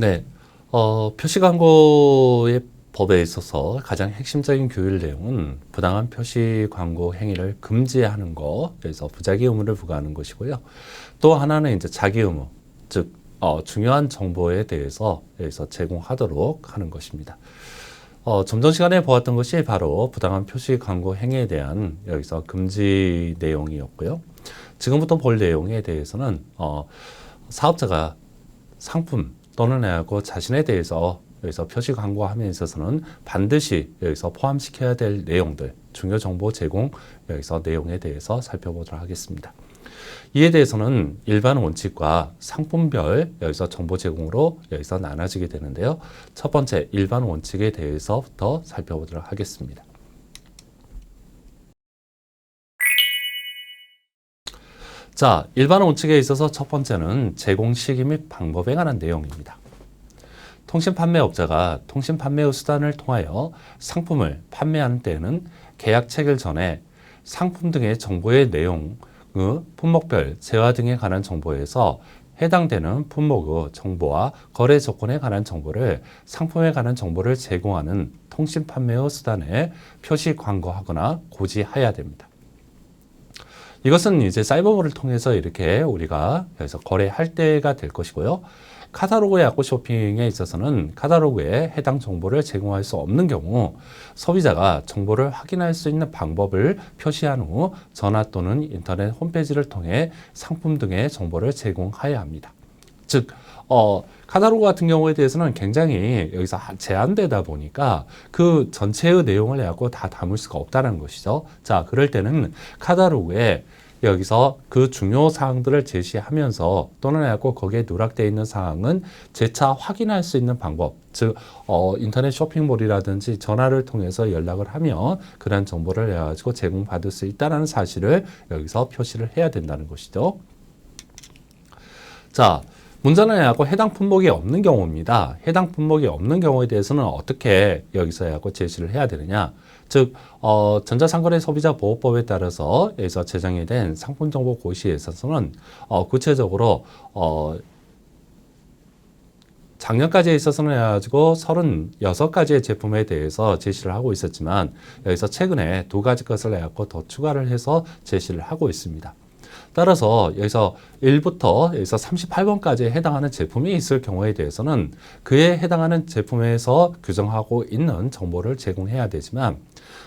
네, 표시광고의 법에 있어서 가장 핵심적인 규율 내용은 부당한 표시 광고 행위를 금지하는 거, 그래서 부작위 의무를 부과하는 것이고요. 또 하나는 이제 자기 의무, 즉 중요한 정보에 대해서 여기서 제공하도록 하는 것입니다. 좀 전 시간에 보았던 것이 바로 부당한 표시 광고 행위에 대한 여기서 금지 내용이었고요. 지금부터 볼 내용에 대해서는 사업자가 상품 또는 자신에 대해서 여기서 표시 광고함에 있어서는 반드시 여기서 포함시켜야 될 내용들, 중요 정보 제공 여기서 내용에 대해서 살펴보도록 하겠습니다. 이에 대해서는 일반 원칙과 상품별 여기서 정보 제공으로 여기서 나눠지게 되는데요. 첫 번째 일반 원칙에 대해서부터 살펴보도록 하겠습니다. 자, 일반 원칙에 있어서 첫 번째는 제공 시기 및 방법에 관한 내용입니다. 통신판매업자가 통신판매의 수단을 통하여 상품을 판매하는 때에는 계약 체결 전에 상품 등의 정보의 내용, 품목별, 재화 등에 관한 정보에서 해당되는 품목의 정보와 거래 조건에 관한 정보를 상품에 관한 정보를 제공하는 통신판매의 수단에 표시 광고하거나 고지해야 됩니다. 이것은 이제 사이버몰을 통해서 이렇게 우리가 여기서 거래할 때가 될 것이고요. 카탈로그 약국 쇼핑에 있어서는 카탈로그에 해당 정보를 제공할 수 없는 경우 소비자가 정보를 확인할 수 있는 방법을 표시한 후 전화 또는 인터넷 홈페이지를 통해 상품 등의 정보를 제공해야 합니다. 즉, 카탈로그 같은 경우에 대해서는 굉장히 여기서 제한되다 보니까 그 전체의 내용을 해갖고 다 담을 수가 없다는 것이죠. 자, 그럴 때는 카탈로그에 여기서 그 중요 사항들을 제시하면서 또는 해갖고 거기에 누락되어 있는 사항은 재차 확인할 수 있는 방법, 즉 인터넷 쇼핑몰이라든지 전화를 통해서 연락을 하면 그런 정보를 해가지고 제공받을 수 있다는 사실을 여기서 표시를 해야 된다는 것이죠. 자, 문제는 해갖고 해당 품목이 없는 경우입니다. 해당 품목이 없는 경우에 대해서는 어떻게 여기서 해갖고 제시를 해야 되느냐? 즉, 전자상거래 소비자보호법에 따라서 여기서 제정이 된 상품정보 고시에 있어서는 구체적으로 작년까지에 있어서는 해가지고 36가지의 제품에 대해서 제시를 하고 있었지만 여기서 최근에 2가지 것을 해갖고 더 추가를 해서 제시를 하고 있습니다. 따라서 여기서 1부터 여기서 38번까지 해당하는 제품이 있을 경우에 대해서는 그에 해당하는 제품에서 규정하고 있는 정보를 제공해야 되지만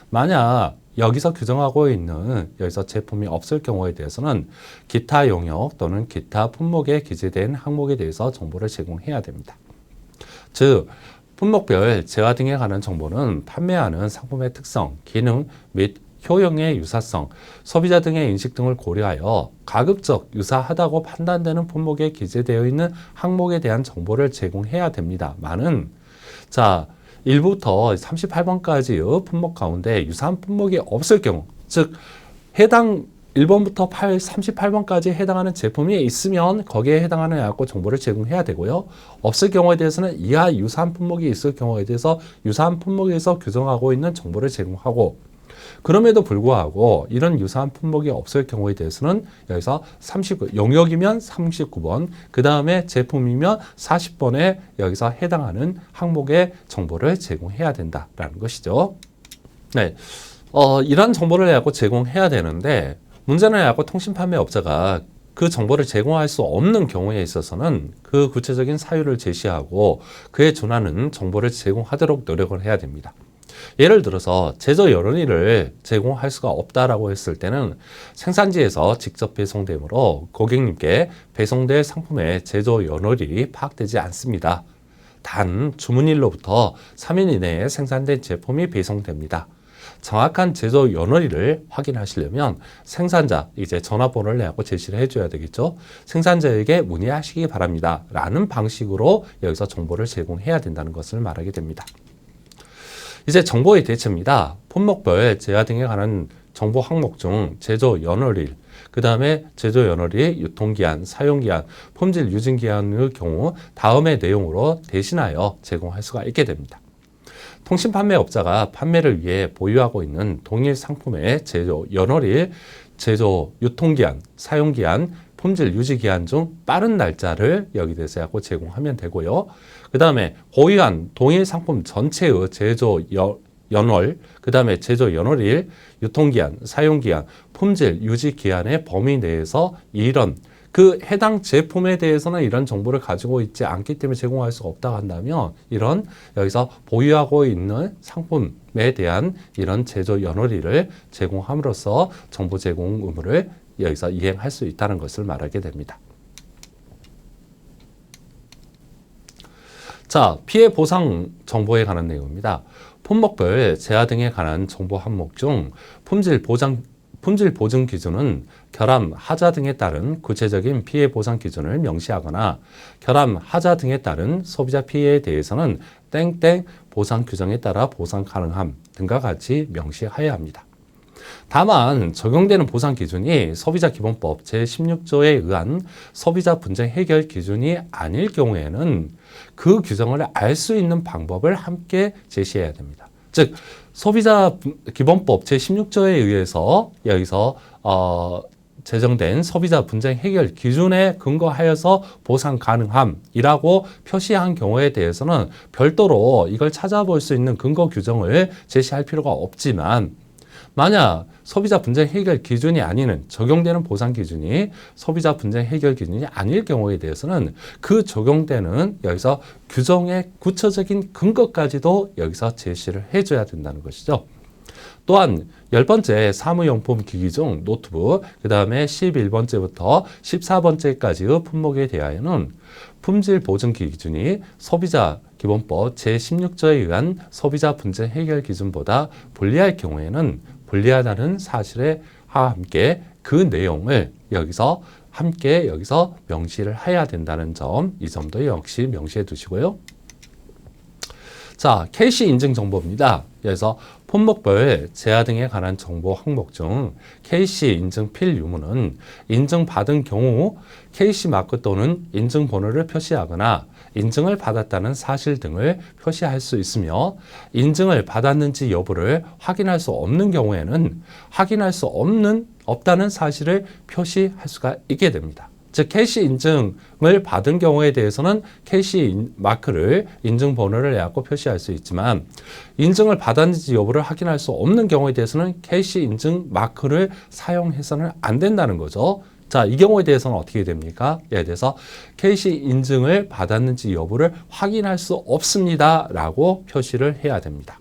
만약 여기서 규정하고 있는 여기서 제품이 없을 경우에 대해서는 기타 용역 또는 기타 품목에 기재된 항목에 대해서 정보를 제공해야 됩니다. 즉, 품목별 재화 등에 관한 정보는 판매하는 상품의 특성, 기능 및 효용의 유사성, 소비자 등의 인식 등을 고려하여 가급적 유사하다고 판단되는 품목에 기재되어 있는 항목에 대한 정보를 제공해야 됩니다만은 자, 1부터 38번까지의 품목 가운데 유사한 품목이 없을 경우, 즉 해당 1번부터 38번까지 해당하는 제품이 있으면 거기에 해당하는 약국 정보를 제공해야 되고요. 없을 경우에 대해서는 이하 유사한 품목이 있을 경우에 대해서 유사한 품목에서 규정하고 있는 정보를 제공하고 그럼에도 불구하고 이런 유사한 품목이 없을 경우에 대해서는 여기서 39, 용역이면 39번, 그 다음에 제품이면 40번에 여기서 해당하는 항목의 정보를 제공해야 된다라는 것이죠. 네, 이러한 정보를 해갖고 제공해야 되는데 문제는 해갖고 통신판매업자가 그 정보를 제공할 수 없는 경우에 있어서는 그 구체적인 사유를 제시하고 그에 준하는 정보를 제공하도록 노력을 해야 됩니다. 예를 들어서 제조 연원일을 제공할 수가 없다라고 했을 때는 생산지에서 직접 배송되므로 고객님께 배송될 상품의 제조 연원일이 파악되지 않습니다. 단 주문일로부터 3일 이내에 생산된 제품이 배송됩니다. 정확한 제조 연원일을 확인하시려면 생산자, 이제 전화번호를 내고 제시를 해줘야 되겠죠. 생산자에게 문의하시기 바랍니다. 라는 방식으로 여기서 정보를 제공해야 된다는 것을 말하게 됩니다. 이제 정보의 대체입니다. 품목별 재화 등에 관한 정보 항목 중 제조 연월일, 그 다음에 제조 연월일, 유통기한, 사용기한, 품질 유증기한의 경우 다음의 내용으로 대신하여 제공할 수가 있게 됩니다. 통신판매업자가 판매를 위해 보유하고 있는 동일 상품의 제조 연월일, 제조 유통기한, 사용기한, 품질 유지 기한 중 빠른 날짜를 여기 대해서 해갖고 제공하면 되고요. 그 다음에 고유한 동일 상품 전체의 제조 연월, 그 다음에 제조 연월일, 유통기한, 사용기한, 품질 유지 기한의 범위 내에서 이런 그 해당 제품에 대해서는 이런 정보를 가지고 있지 않기 때문에 제공할 수가 없다고 한다면 이런 여기서 보유하고 있는 상품에 대한 이런 제조 연월일을 제공함으로써 정보 제공 의무를 여기서 이행할 수 있다는 것을 말하게 됩니다. 자, 피해 보상 정보에 관한 내용입니다. 품목별 재화 등에 관한 정보 항목 중 품질 보증 기준은 결함, 하자 등에 따른 구체적인 피해 보상 기준을 명시하거나 결함, 하자 등에 따른 소비자 피해에 대해서는 땡땡 보상 규정에 따라 보상 가능함 등과 같이 명시하여야 합니다. 다만 적용되는 보상 기준이 소비자기본법 제16조에 의한 소비자 분쟁 해결 기준이 아닐 경우에는 그 규정을 알 수 있는 방법을 함께 제시해야 됩니다. 즉 소비자기본법 제16조에 의해서 여기서 제정된 소비자 분쟁 해결 기준에 근거하여서 보상 가능함이라고 표시한 경우에 대해서는 별도로 이걸 찾아볼 수 있는 근거 규정을 제시할 필요가 없지만 만약 소비자 분쟁 해결 기준이 아닌 적용되는 보상 기준이 소비자 분쟁 해결 기준이 아닐 경우에 대해서는 그 적용되는 여기서 규정의 구체적인 근거까지도 여기서 제시를 해줘야 된다는 것이죠. 또한 10번째 사무용품 기기 중 노트북, 그 다음에 11번째부터 14번째까지의 품목에 대하여는 품질 보증 기준이 소비자 기본법 제16조에 의한 소비자 분쟁 해결 기준보다 불리할 경우에는 불리하다는 사실에 함께 그 내용을 여기서 함께 명시를 해야 된다는 점, 이 점도 역시 명시해 두시고요. 자, KC 인증 정보입니다. 그래서 품목별 재화 등에 관한 정보 항목 중 KC 인증 필유무는 인증받은 경우 KC 마크 또는 인증 번호를 표시하거나 인증을 받았다는 사실 등을 표시할 수 있으며 인증을 받았는지 여부를 확인할 수 없는 경우에는 확인할 수 없다는 사실을 표시할 수가 있게 됩니다. 즉 KC 인증을 받은 경우에 대해서는 KC 마크를 인증 번호를 내갖고 표시할 수 있지만 인증을 받았는지 여부를 확인할 수 없는 경우에 대해서는 KC 인증 마크를 사용해서는 안 된다는 거죠. 자, 이 경우에 대해서는 어떻게 됩니까? 예를 들어서 KC 인증을 받았는지 여부를 확인할 수 없습니다 라고 표시를 해야 됩니다.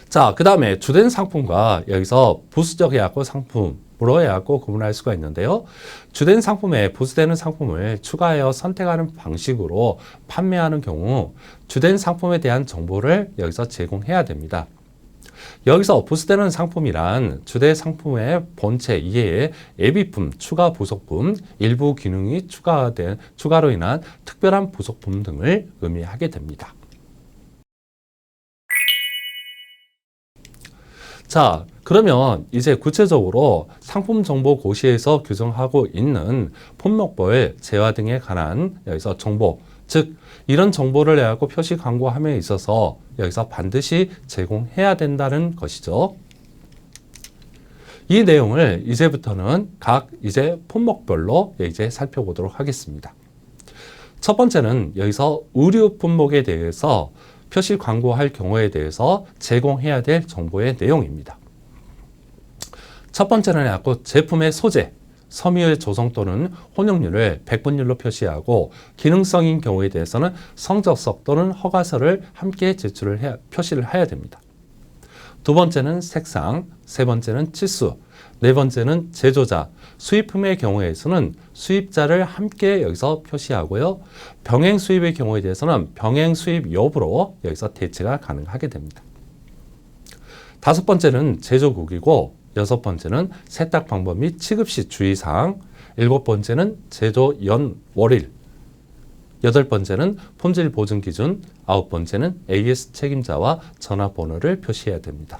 자, 그 다음에 주된 상품과 여기서 부수적 해갖고 상품으로 해갖고 구분할 수가 있는데요. 주된 상품에 부수되는 상품을 추가하여 선택하는 방식으로 판매하는 경우 주된 상품에 대한 정보를 여기서 제공해야 됩니다. 여기서 부수되는 상품이란 주된 상품의 본체 이외에 예비품, 추가 부속품, 일부 기능이 추가로 인한 특별한 부속품 등을 의미하게 됩니다. 자, 그러면 이제 구체적으로 상품정보고시에서 규정하고 있는 품목별 재화 등에 관한 여기서 정보, 즉 이런 정보를 내갖고 표시 광고함에 있어서 여기서 반드시 제공해야 된다는 것이죠. 이 내용을 이제부터는 각 품목별로 살펴보도록 하겠습니다. 첫 번째는 여기서 의류 품목에 대해서 표시 광고할 경우에 대해서 제공해야 될 정보의 내용입니다. 첫 번째는 제품의 소재, 섬유의 조성 또는 혼용률을 100분율로 표시하고 기능성인 경우에 대해서는 성적서 또는 허가서를 함께 표시를 해야 됩니다. 두 번째는 색상, 세 번째는 치수, 네 번째는 제조자, 수입품의 경우에서는 수입자를 함께 여기서 표시하고요. 병행 수입의 경우에 대해서는 병행 수입 여부로 여기서 대체가 가능하게 됩니다. 다섯 번째는 제조국이고 여섯 번째는 세탁 방법 및 취급 시 주의사항, 일곱 번째는 제조 연월일, 여덟 번째는 품질 보증 기준, 아홉 번째는 AS 책임자와 전화번호를 표시해야 됩니다.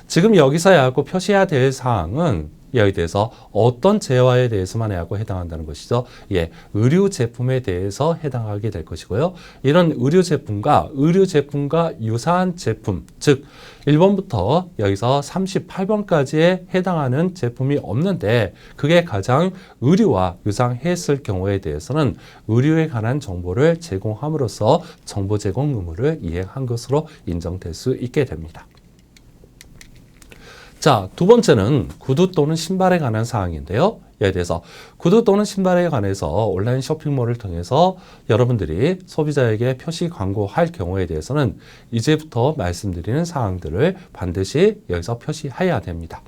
지금 여기서 표시해야 될 사항은 여기에 대해서 어떤 재화에 대해서만 해갖고 해당한다는 것이죠. 예, 의류 제품에 대해서 해당하게 될 것이고요. 이런 의류 제품과 유사한 제품, 즉 1번부터 여기서 38번까지에 해당하는 제품이 없는데 그게 가장 의류와 유사했을 경우에 대해서는 의류에 관한 정보를 제공함으로써 정보 제공 의무를 이행한 것으로 인정될 수 있게 됩니다. 자, 두 번째는 구두 또는 신발에 관한 사항인데요. 예에 대해서 구두 또는 신발에 관해서 온라인 쇼핑몰을 통해서 여러분들이 소비자에게 표시 광고할 경우에 대해서는 이제부터 말씀드리는 사항들을 반드시 여기서 표시해야 됩니다.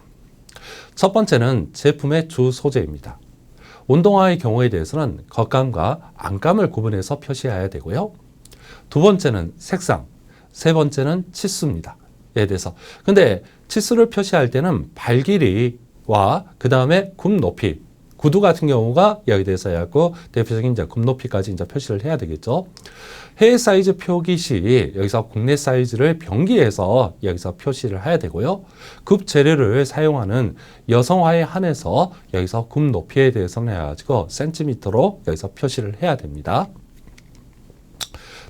첫 번째는 제품의 주 소재입니다. 운동화의 경우에 대해서는 겉감과 안감을 구분해서 표시해야 되고요. 두 번째는 색상, 세 번째는 치수입니다. 에 대해서. 근데 치수를 표시할 때는 발 길이와 그 다음에 굽 높이, 구두 같은 경우가 여기 대해서 해갖고 대표적인 이제 굽 높이까지 이제 표시를 해야 되겠죠. 해외 사이즈 표기 시 여기서 국내 사이즈를 병기해서 여기서 표시를 해야 되고요. 굽 재료를 사용하는 여성화에 한해서 여기서 굽 높이에 대해서는 해가지고 센티미터로 여기서 표시를 해야 됩니다.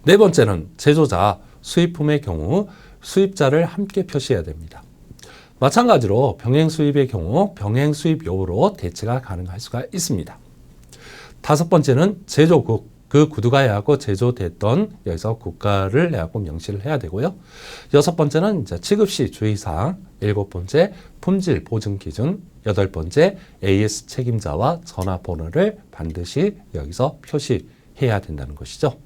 네 번째는 제조자, 수입품의 경우 수입자를 함께 표시해야 됩니다. 마찬가지로 병행 수입의 경우 병행 수입 여부로 대체가 가능할 수가 있습니다. 다섯 번째는 제조국, 그 구두가 해갖고 제조됐던 여기서 국가를 해갖고 명시를 해야 되고요. 여섯 번째는 이제 취급 시 주의사항, 일곱 번째 품질 보증 기준, 여덟 번째 AS 책임자와 전화번호를 반드시 여기서 표시해야 된다는 것이죠.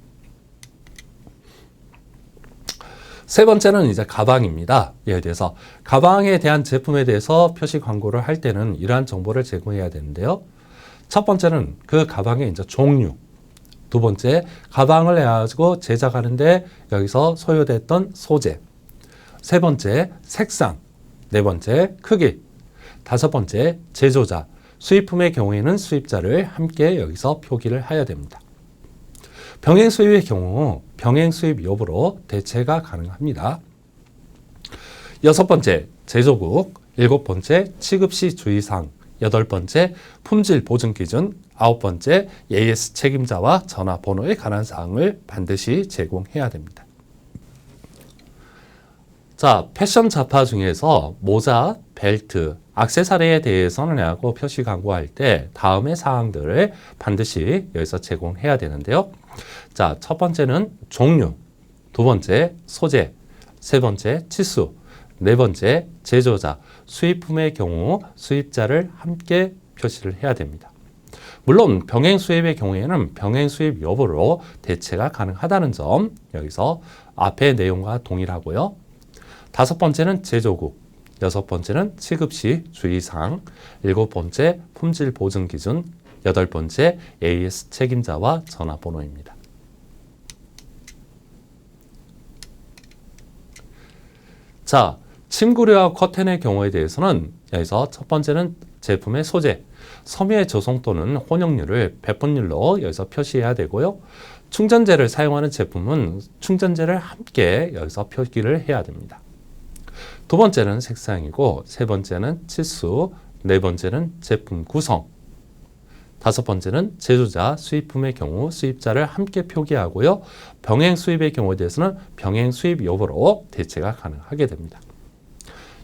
세 번째는 이제 가방입니다. 예를 들어서 가방에 대한 제품에 대해서 표시 광고를 할 때는 이러한 정보를 제공해야 되는데요. 첫 번째는 그 가방의 이제 종류, 두 번째 가방을 해가지고 제작하는데 여기서 소요됐던 소재, 세 번째 색상, 네 번째 크기, 다섯 번째 제조자, 수입품의 경우에는 수입자를 함께 여기서 표기를 해야 됩니다. 병행 수입의 경우 병행 수입 여부로 대체가 가능합니다. 여섯 번째 제조국, 일곱 번째 취급 시 주의사항, 여덟 번째 품질 보증 기준, 아홉 번째 AS 책임자와 전화번호에 관한 사항을 반드시 제공해야 됩니다. 자, 패션 잡화 중에서 모자, 벨트, 액세서리에 대해서는 하고 표시 광고할 때 다음의 사항들을 반드시 여기서 제공해야 되는데요. 자, 첫 번째는 종류, 두 번째 소재, 세 번째 치수, 네 번째 제조자, 수입품의 경우 수입자를 함께 표시를 해야 됩니다. 물론 병행 수입의 경우에는 병행 수입 여부로 대체가 가능하다는 점 여기서 앞의 내용과 동일하고요. 다섯 번째는 제조국, 여섯 번째는 취급 시 주의사항, 일곱 번째 품질 보증 기준, 여덟 번째 AS 책임자와 전화번호입니다. 자, 침구류와 커튼의 경우에 대해서는 여기서 첫 번째는 제품의 소재, 섬유의 조성 또는 혼용률을 배분율로 여기서 표시해야 되고요. 충전재를 사용하는 제품은 충전재를 함께 여기서 표기를 해야 됩니다. 두 번째는 색상이고, 세 번째는 치수, 네 번째는 제품 구성, 다섯 번째는 제조자, 수입품의 경우 수입자를 함께 표기하고요. 병행 수입의 경우에 대해서는 병행 수입 여부로 대체가 가능하게 됩니다.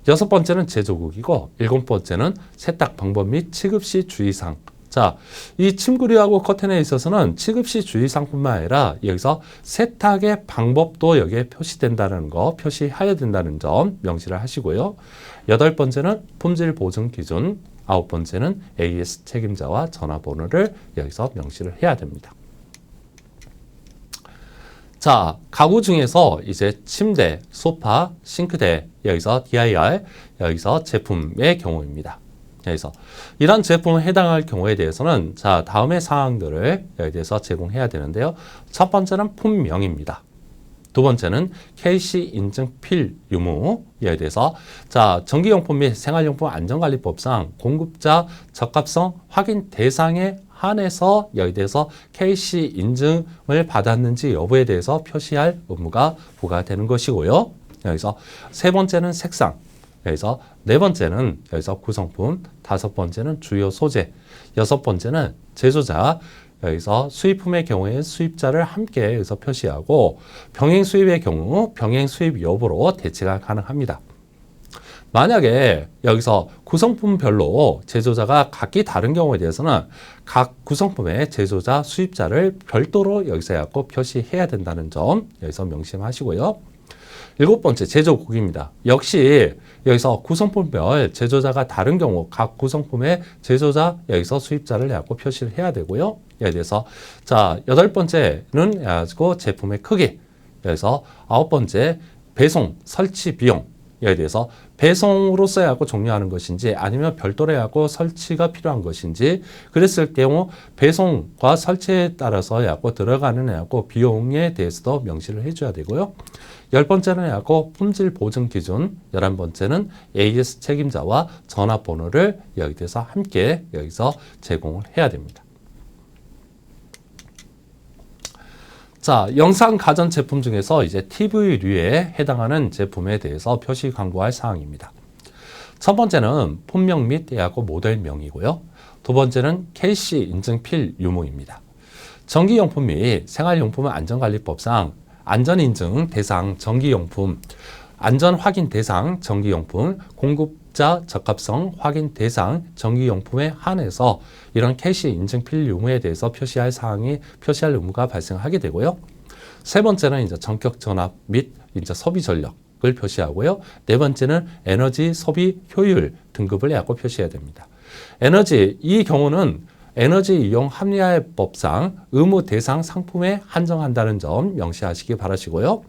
여섯 번째는 제조국이고, 일곱 번째는 세탁 방법 및 취급 시 주의사항. 자, 이 침구류하고 커튼에 있어서는 취급 시 주의사항뿐만 아니라 여기서 세탁의 방법도 여기에 표시된다는 거, 표시해야 된다는 점 명시를 하시고요. 여덟 번째는 품질 보증 기준, 아홉 번째는 AS 책임자와 전화번호를 여기서 명시를 해야 됩니다. 자, 가구 중에서 이제 침대, 소파, 싱크대, 여기서 DIR, 여기서 제품의 경우입니다. 여기서 이런 제품에 해당할 경우에 대해서는 자, 다음의 사항들을 여기에 대해서 제공해야 되는데요. 첫 번째는 품명입니다. 두 번째는 KC 인증 필 유무에 대해서 자, 전기용품 및 생활용품 안전관리법상 공급자 적합성 확인 대상에 한해서 여기에 대해서 KC 인증을 받았는지 여부에 대해서 표시할 의무가 부과되는 것이고요. 여기서 세 번째는 색상, 여기서 네 번째는 여기서 구성품, 다섯 번째는 주요 소재, 여섯 번째는 제조자, 여기서 수입품의 경우에 수입자를 함께 여기서 표시하고 병행 수입의 경우 병행 수입 여부로 대체가 가능합니다. 만약에 여기서 구성품별로 제조자가 각기 다른 경우에 대해서는 각 구성품의 제조자, 수입자를 별도로 여기서 해갖고 표시해야 된다는 점 여기서 명심하시고요. 일곱 번째, 제조국입니다. 역시 여기서 구성품별 제조자가 다른 경우 각 구성품의 제조자, 여기서 수입자를 해갖고 표시를 해야 되고요. 예를 들어서 자, 여덟 번째는 해가지고 제품의 크기, 여기서 아홉 번째 배송, 설치 비용, 예를 들어서 배송으로서 해갖고 종료하는 것인지 아니면 별도로 해갖고 설치가 필요한 것인지, 그랬을 경우 배송과 설치에 따라서 해갖고 들어가는 해갖고 비용에 대해서도 명시를 해줘야 되고요. 열 번째는 해갖고 품질 보증 기준, 11번째는 AS 책임자와 전화번호를 여기서 함께 여기서 제공을 해야 됩니다. 자, 영상 가전 제품 중에서 이제 TV류에 해당하는 제품에 대해서 표시 광고할 사항입니다. 첫 번째는 품명 및 모델명이고요. 두 번째는 KC 인증필 유무입니다. 전기용품 및 생활용품 안전관리법상 안전인증 대상 전기용품, 안전확인 대상 전기용품, 공급자 적합성 확인 대상 전기용품에 한해서 이런 KC 인증필 유무에 대해서 표시할 표시할 의무가 발생하게 되고요. 세 번째는 이제 전격 전압 및 이제 소비 전력을 표시하고요. 네 번째는 에너지 소비 효율 등급을 해갖고 표시해야 됩니다. 에너지, 이 경우는 에너지 이용 합리화법상 의무 대상 상품에 한정한다는 점 명시하시기 바라시고요.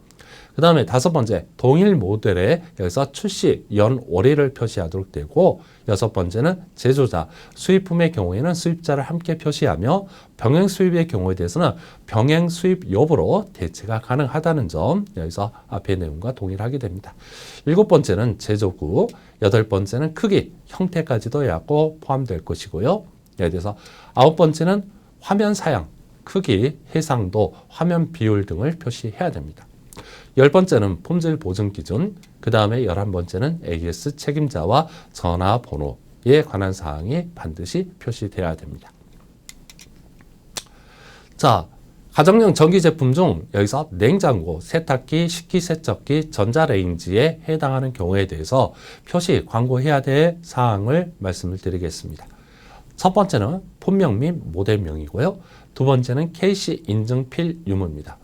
그 다음에 다섯 번째, 동일 모델에 여기서 출시 연월일을 표시하도록 되고, 여섯 번째는 제조자, 수입품의 경우에는 수입자를 함께 표시하며 병행 수입의 경우에 대해서는 병행 수입 여부로 대체가 가능하다는 점 여기서 앞의 내용과 동일하게 됩니다. 일곱 번째는 제조국, 여덟 번째는 크기, 형태까지도 해갖고 포함될 것이고요. 예를 들어서 아홉 번째는 화면 사양, 크기, 해상도, 화면 비율 등을 표시해야 됩니다. 열 번째는 품질 보증 기준, 그 다음에 11번째는 AS 책임자와 전화번호에 관한 사항이 반드시 표시되어야 됩니다. 자, 가정용 전기 제품 중 여기서 냉장고, 세탁기, 식기세척기, 전자레인지에 해당하는 경우에 대해서 표시 광고해야 될 사항을 말씀을 드리겠습니다. 첫 번째는 품명 및 모델명이고요. 두 번째는 KC 인증필 유무입니다.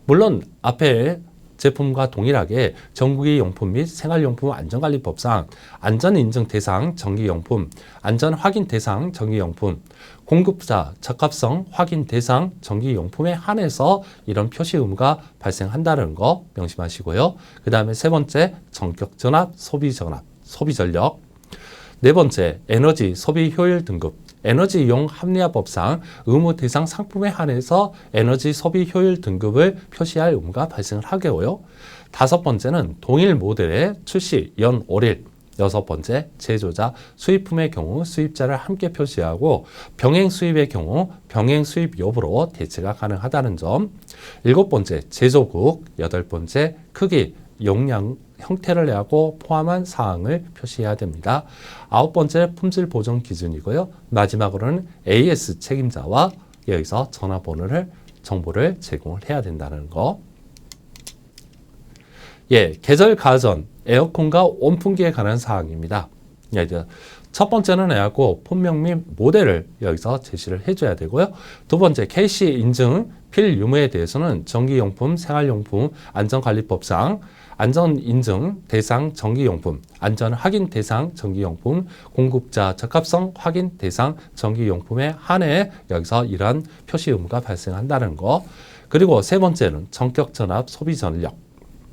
물론 앞에 제품과 동일하게 전기 용품 및 생활용품 안전관리법상 안전인증 대상 전기용품, 안전확인 대상 전기용품, 공급자 적합성 확인 대상 전기용품에 한해서 이런 표시 의무가 발생한다는 거 명심하시고요. 그 다음에 세 번째, 전격전압, 소비전력. 네 번째, 에너지 소비 효율 등급. 에너지 이용 합리화법상 의무 대상 상품에 한해서 에너지 소비 효율 등급을 표시할 의무가 발생을 하고요. 다섯 번째는 동일 모델의 출시 연월일. 여섯 번째, 제조자, 수입품의 경우 수입자를 함께 표시하고 병행 수입의 경우 병행 수입 여부로 대체가 가능하다는 점. 일곱 번째, 제조국. 여덟 번째, 크기, 용량, 형태를 내고 포함한 사항을 표시해야 됩니다. 아홉 번째, 품질 보정 기준이고요. 마지막으로는 AS 책임자와 여기서 전화번호를 정보를 제공을 해야 된다는 거. 예, 계절 가전, 에어컨과 온풍기에 관한 사항입니다. 예, 첫 번째는 해갖고 품명 및 모델을 여기서 제시를 해줘야 되고요. 두 번째, KC 인증 필 유무에 대해서는 전기용품, 생활용품, 안전관리법상 안전인증 대상 전기용품, 안전확인 대상 전기용품, 공급자 적합성 확인 대상 전기용품에 한해 여기서 이러한 표시 의무가 발생한다는 거. 그리고 세 번째는 전격전압 소비전력.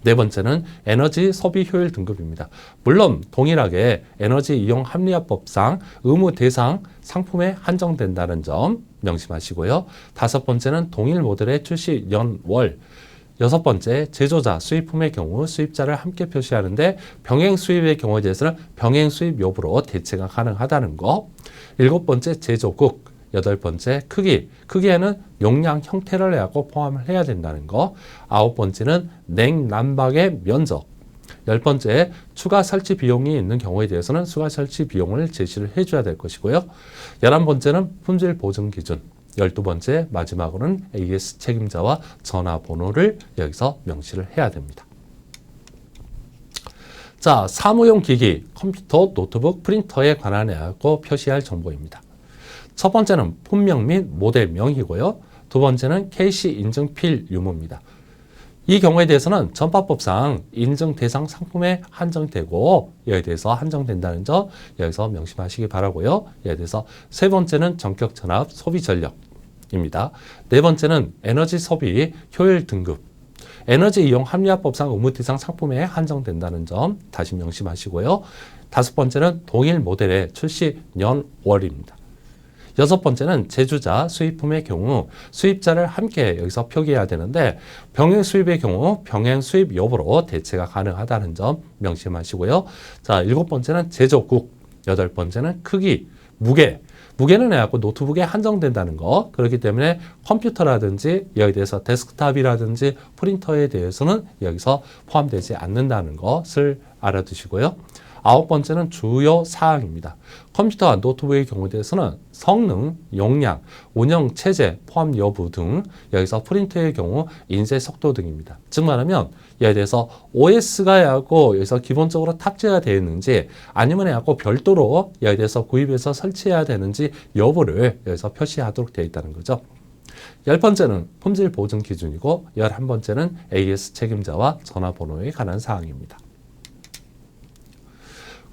네 번째는 에너지 소비 효율 등급입니다. 물론 동일하게 에너지 이용 합리화법상 의무 대상 상품에 한정된다는 점 명심하시고요. 다섯 번째는 동일 모델의 출시 연월. 여섯 번째, 제조자, 수입품의 경우 수입자를 함께 표시하는데 병행 수입의 경우에 대해서는 병행 수입 여부로 대체가 가능하다는 거. 일곱 번째, 제조국. 여덟 번째, 크기에는 용량 형태를 해갖고 포함을 해야 된다는 거. 아홉 번째는 냉난방의 면적. 10번째, 추가 설치 비용이 있는 경우에 대해서는 추가 설치 비용을 제시를 해줘야 될 것이고요. 11번째는 품질 보증 기준. 12번째, 마지막으로는 AS 책임자와 전화번호를 여기서 명시를 해야 됩니다. 자, 사무용 기기, 컴퓨터, 노트북, 프린터에 관한 표시할 정보입니다. 첫 번째는 품명 및 모델명이고요. 두 번째는 KC 인증 필 유무입니다. 이 경우에 대해서는 전파법상 인증 대상 상품에 한정되고 여기에 대해서 한정된다는 점 여기서 명심하시기 바라고요. 여기에 대해서 세 번째는 전격 전압 소비 전력입니다. 네 번째는 에너지 소비 효율 등급. 에너지 이용 합리화법상 의무 대상 상품에 한정된다는 점 다시 명심하시고요. 다섯 번째는 동일 모델의 출시 년월입니다. 여섯 번째는 제조자 수입품의 경우 수입자를 함께 여기서 표기해야 되는데 병행 수입의 경우 병행 수입 여부로 대체가 가능하다는 점 명심하시고요. 자, 일곱 번째는 제조국, 여덟 번째는 크기, 무게는 해갖고 노트북에 한정된다는 거. 그렇기 때문에 컴퓨터라든지 여기에 대해서 데스크탑이라든지 프린터에 대해서는 여기서 포함되지 않는다는 것을 알아두시고요. 아홉 번째는 주요 사항입니다. 컴퓨터와 노트북의 경우에 대해서는 성능, 용량, 운영 체제 포함 여부 등 여기서 프린터의 경우 인쇄 속도 등입니다. 즉 말하면 여기에 대해서 OS가 하고 여기서 기본적으로 탑재가 되어 있는지 아니면 하고 별도로 여기에 대해서 구입해서 설치해야 되는지 여부를 여기서 표시하도록 되어 있다는 거죠. 10번째는 품질 보증 기준이고 11번째는 AS 책임자와 전화번호에 관한 사항입니다.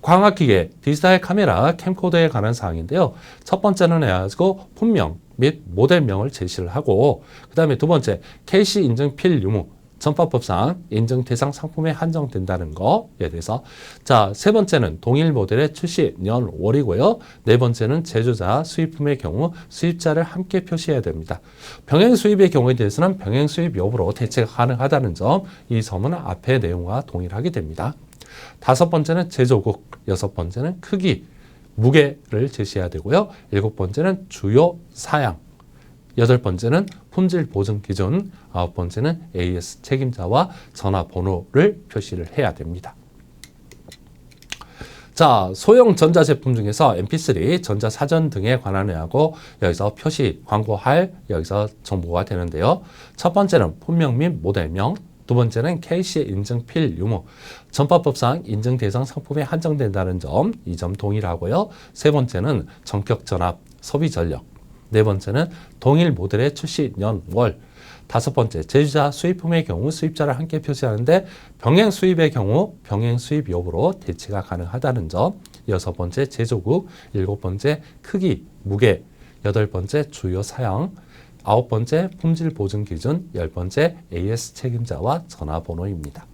광학기계, 디지털 카메라, 캠코더에 관한 사항인데요. 첫 번째는 해가지고 품명 및 모델명을 제시를 하고 그 다음에 두 번째, KC 인증 필 유무, 전파법상 인증 대상 상품에 한정된다는 거에 대해서 자, 세 번째는 동일 모델의 출시 년월이고요. 네 번째는 제조자 수입품의 경우 수입자를 함께 표시해야 됩니다. 병행 수입의 경우에 대해서는 병행 수입 여부로 대체가 가능하다는 점, 이 점은 앞의 내용과 동일하게 됩니다. 다섯 번째는 제조국, 여섯 번째는 크기, 무게를 제시해야 되고요. 일곱 번째는 주요 사양, 여덟 번째는 품질 보증 기준, 아홉 번째는 AS 책임자와 전화번호를 표시를 해야 됩니다. 자, 소형 전자제품 중에서 MP3, 전자사전 등에 관한 여기서 표시, 광고할 여기서 정보가 되는데요. 첫 번째는 품명 및 모델명, 두 번째는 KC 인증 필 유무, 전파법상 인증 대상 상품에 한정된다는 점, 이 점 동일하고요. 세 번째는 전격 전압 소비 전력, 네 번째는 동일 모델의 출시 년월, 다섯 번째 제조자 수입품의 경우 수입자를 함께 표시하는데 병행 수입의 경우 병행 수입 여부로 대체가 가능하다는 점, 여섯 번째 제조국, 일곱 번째 크기, 무게, 여덟 번째 주요 사양, 아홉 번째 품질 보증 기준, 열 번째 AS 책임자와 전화번호입니다.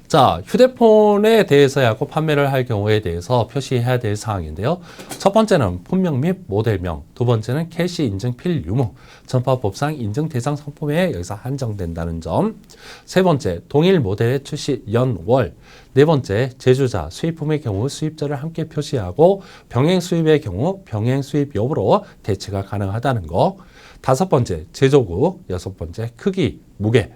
자, 휴대폰에 대해서 판매를 할 경우에 대해서 표시해야 될 사항인데요. 첫 번째는 품명 및 모델명, 두 번째는 KC 인증 필 유무, 전파법상 인증 대상 상품에 여기서 한정된다는 점, 세 번째 동일 모델의 출시 연월, 네 번째 제조자 수입품의 경우 수입자를 함께 표시하고 병행 수입의 경우 병행 수입 여부로 대체가 가능하다는 거, 다섯 번째 제조국, 여섯 번째 크기, 무게,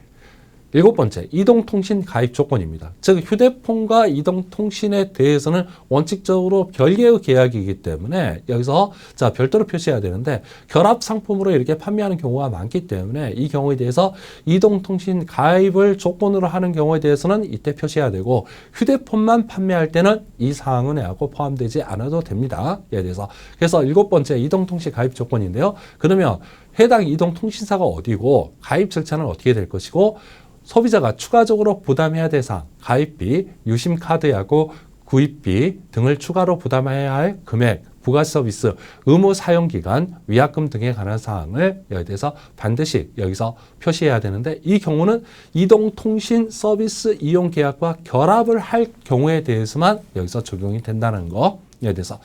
일곱 번째, 이동통신 가입 조건입니다. 즉, 휴대폰과 이동통신에 대해서는 원칙적으로 별개의 계약이기 때문에 여기서 자, 별도로 표시해야 되는데 결합 상품으로 이렇게 판매하는 경우가 많기 때문에 이 경우에 대해서 이동통신 가입을 조건으로 하는 경우에 대해서는 이때 표시해야 되고 휴대폰만 판매할 때는 이 사항은 포함되지 않아도 됩니다. 에 대해서. 그래서 일곱 번째, 이동통신 가입 조건인데요. 그러면 해당 이동통신사가 어디고 가입 절차는 어떻게 될 것이고 소비자가 추가적으로 부담해야 될 사항, 가입비, 유심카드하고 구입비 등을 추가로 부담해야 할 금액, 부가 서비스, 의무 사용기간, 위약금 등에 관한 사항을 여기에 대해서 반드시 여기서 표시해야 되는데 이 경우는 이동통신 서비스 이용 계약과 결합을 할 경우에 대해서만 여기서 적용이 된다는 거에 대해서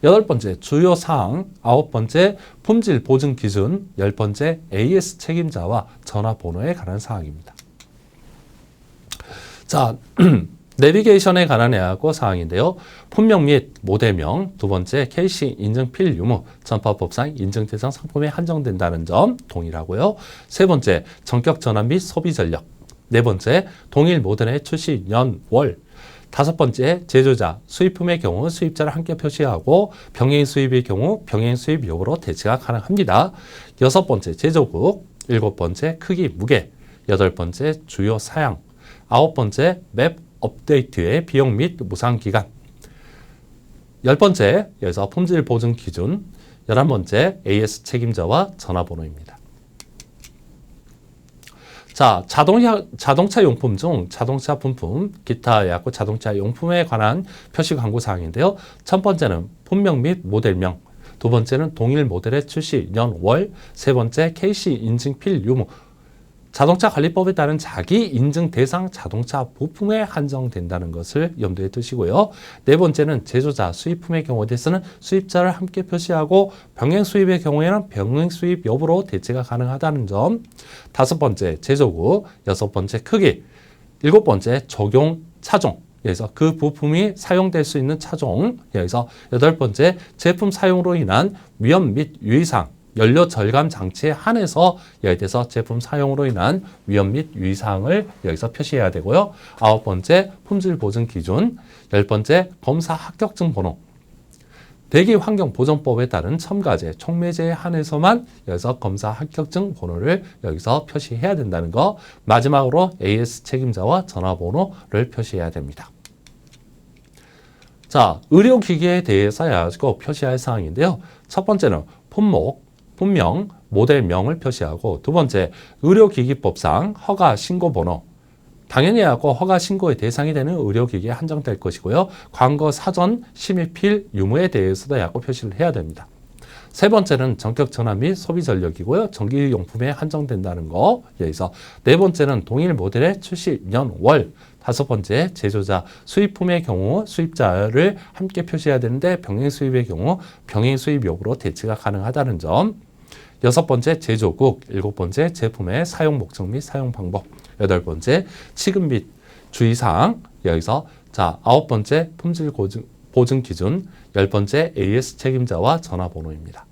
여덟 번째 주요 사항, 아홉 번째 품질 보증 기준, 열 번째 AS 책임자와 전화번호에 관한 사항입니다. 자, 내비게이션에 관한 사항인데요. 품명 및 모델명, 두 번째 KC 인증 필 유무, 전파법상 인증 대상 상품에 한정된다는 점 동일하고요. 세 번째 전격 전환 및 소비 전력, 네 번째, 동일 모델의 출시 년, 월. 다섯 번째, 제조자, 수입품의 경우 수입자를 함께 표시하고 병행 수입의 경우 병행 수입 여부로 대체가 가능합니다. 여섯 번째, 제조국. 일곱 번째, 크기, 무게. 여덟 번째, 주요 사양. 아홉 번째, 맵 업데이트의 비용 및 무상 기간. 열 번째, 여기서 품질 보증 기준. 11번째, AS 책임자와 전화번호입니다. 자, 자동차 용품 중 자동차 부품, 기타 약국 자동차 용품에 관한 표시 광고 사항인데요. 첫 번째는 품명 및 모델명. 두 번째는 동일 모델의 출시 년, 월. 세 번째, KC 인증필 유무. 자동차 관리법에 따른 자기 인증 대상 자동차 부품에 한정된다는 것을 염두에 두시고요. 네 번째는 제조자, 수입품의 경우에 대해서는 수입자를 함께 표시하고 병행 수입의 경우에는 병행 수입 여부로 대체가 가능하다는 점. 다섯 번째, 제조국. 여섯 번째, 크기. 일곱 번째, 적용 차종. 여기서 그 부품이 사용될 수 있는 차종. 여기서 여덟 번째, 제품 사용으로 인한 위험 및 유의사항. 연료 절감 장치에 한해서 여기에 대해서 제품 사용으로 인한 위험 및 유의사항을 여기서 표시해야 되고요. 아홉 번째, 품질 보증 기준. 열 번째, 검사 합격증 번호. 대기환경보전법에 따른 첨가제, 촉매제에 한해서만 여기서 검사 합격증 번호를 여기서 표시해야 된다는 거. 마지막으로 AS 책임자와 전화번호를 표시해야 됩니다. 자, 의료기기에 대해서 가지고 표시할 사항인데요. 첫 번째는 품목, 품명, 모델명을 표시하고, 두 번째, 의료기기법상 허가 신고번호. 당연히 하고 허가 신고의 대상이 되는 의료기기에 한정될 것이고요. 광고 사전 심의필 유무에 대해서도 약고 표시를 해야 됩니다. 세 번째는 전격 전환 및 소비 전력이고요. 전기용품에 한정된다는 거. 여기서 네 번째는 동일 모델의 출시 년, 월. 다섯 번째, 제조자, 수입품의 경우 수입자를 함께 표시해야 되는데 병행 수입의 경우 병행 수입 여부로 대체가 가능하다는 점. 여섯 번째, 제조국. 일곱 번째, 제품의 사용 목적 및 사용 방법. 여덟 번째, 취급 및 주의사항. 여기서 자, 아홉 번째, 품질 보증 기준. 열 번째, AS 책임자와 전화번호입니다.